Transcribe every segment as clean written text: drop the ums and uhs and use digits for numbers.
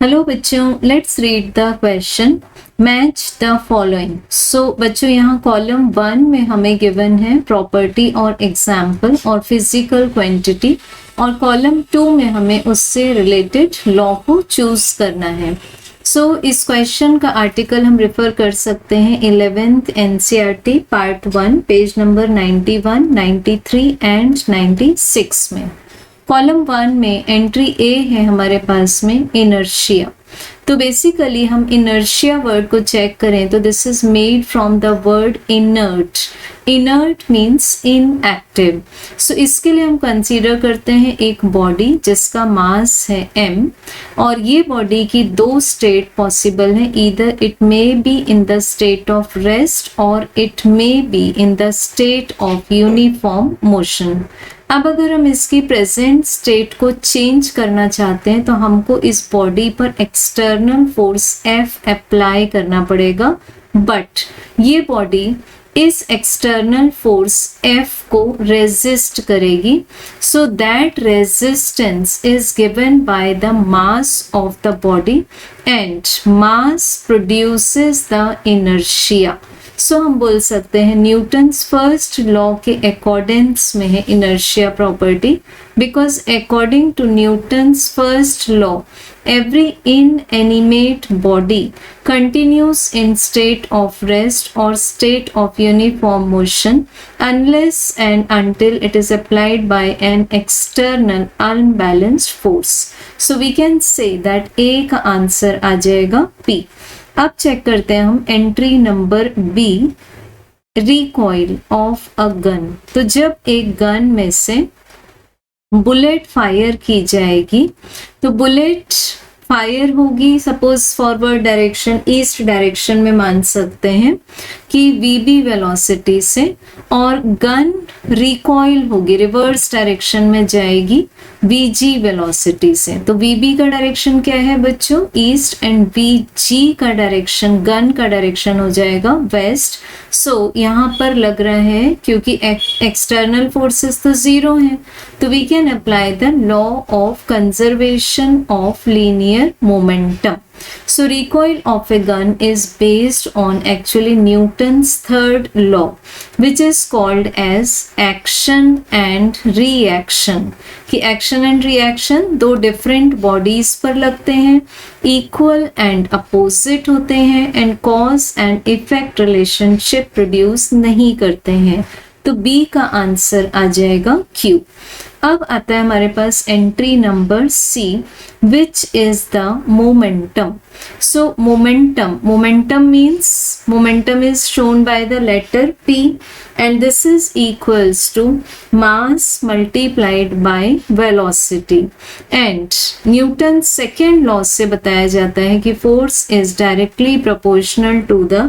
Hello बच्चों, let's read the question. Match the following. So बच्चों, यहाँ कॉलम 1 में हमें गिवन है प्रॉपर्टी और एग्जाम्पल और फिजिकल क्वांटिटी, और कॉलम 2 में हमें उससे रिलेटेड लॉ को चूज करना है। सो इस क्वेश्चन का आर्टिकल हम रेफर कर सकते हैं 11th NCERT part 1 page number 91, 93 and 96 में। कॉलम 1 में एंट्री ए है हमारे पास में इनर्शिया। तो बेसिकली हम इनर्शिया वर्ड को चेक करें तो this is made from the word inert. Inert means inactive. So इसके लिए हम कंसीडर करते हैं एक बॉडी जिसका मास है m, और ये बॉडी की दो स्टेट पॉसिबल है, either it may be in the state of rest और it may be in the state of uniform motion. अब अगर हम इसकी प्रेजेंट स्टेट को चेंज करना चाहते हैं तो हमको इस बॉडी पर एक्सटर्नल फोर्स F अप्लाई करना पड़ेगा, बट ये बॉडी इस एक्सटर्नल फोर्स F को रेजिस्ट करेगी। So that resistance is given by the mass of the body and mass produces the inertia. So हम बोल सकते हैं न्यूटन्स फर्स्ट लॉ के अकॉर्डेंस में है inertia property, because according to Newton's first law every inanimate body continues in state of rest or state of uniform motion unless and until it is applied by an external unbalanced force. So we can say that A का answer आ जाएगा P। अब check करते हैं हम entry number B, recoil of a gun. तो जब एक gun में से बुलेट फायर की जाएगी तो बुलेट फायर होगी suppose forward direction, east direction में मान सकते हैं कि VB वेलोसिटी से, और गन रिकॉइल होगी रिवर्स डायरेक्शन में जाएगी VG वेलोसिटी से। तो VB का डायरेक्शन क्या है बच्चों, ईस्ट, एंड VG का डायरेक्शन, गन का डायरेक्शन हो जाएगा वेस्ट। सो यहाँ पर लग रहा है क्योंकि एक्सटर्नल फोर्सेस तो जीरो हैं, तो we can apply the law of conservation of linear momentum. So recoil of a gun is based on actually Newton's third law, which is called as action and reaction। कि action and reaction दो different bodies पर लगते हैं, equal and opposite होते हैं, and cause and effect relationship produce नहीं करते हैं। तो B का आंसर आ जाएगा Q। अब आता है हमारे पास entry number C, which is the momentum. So momentum means momentum is shown by the letter P, and this is equals to mass multiplied by velocity। and Newton's second law से बताया जाता है कि force is directly proportional to the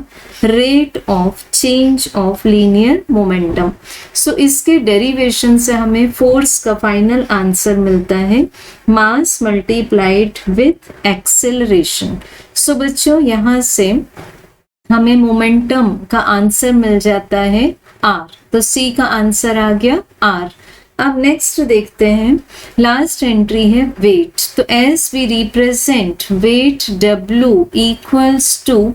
rate of change of linear momentum। so इसके derivation से हमें force का final answer मिलता है मास मल्टीप्लाइड विथ एक्सेलरेशन। सो बच्चों, यहाँ से हमें मोमेंटम का आंसर मिल जाता है R। तो C का आंसर आ गया R। अब नेक्स्ट देखते हैं, लास्ट एंट्री है वेट। तो as we represent weight W equals to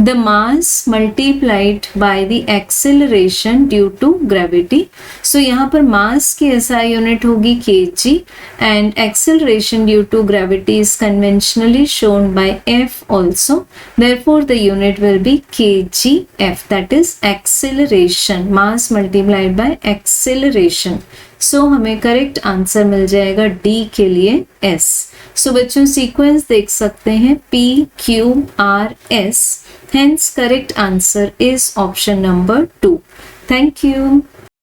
the mass multiplied by the acceleration due to gravity. So यहाँ पर मास की SI यूनिट होगी kg, and acceleration due to gravity is conventionally shown by F also, therefore the unit will be kgf, that is acceleration, mass multiplied by acceleration। सो हमें correct answer मिल जाएगा D के लिए S। सो बच्चों, sequence देख सकते हैं P Q R S, hence correct answer is option number 2। Thank you.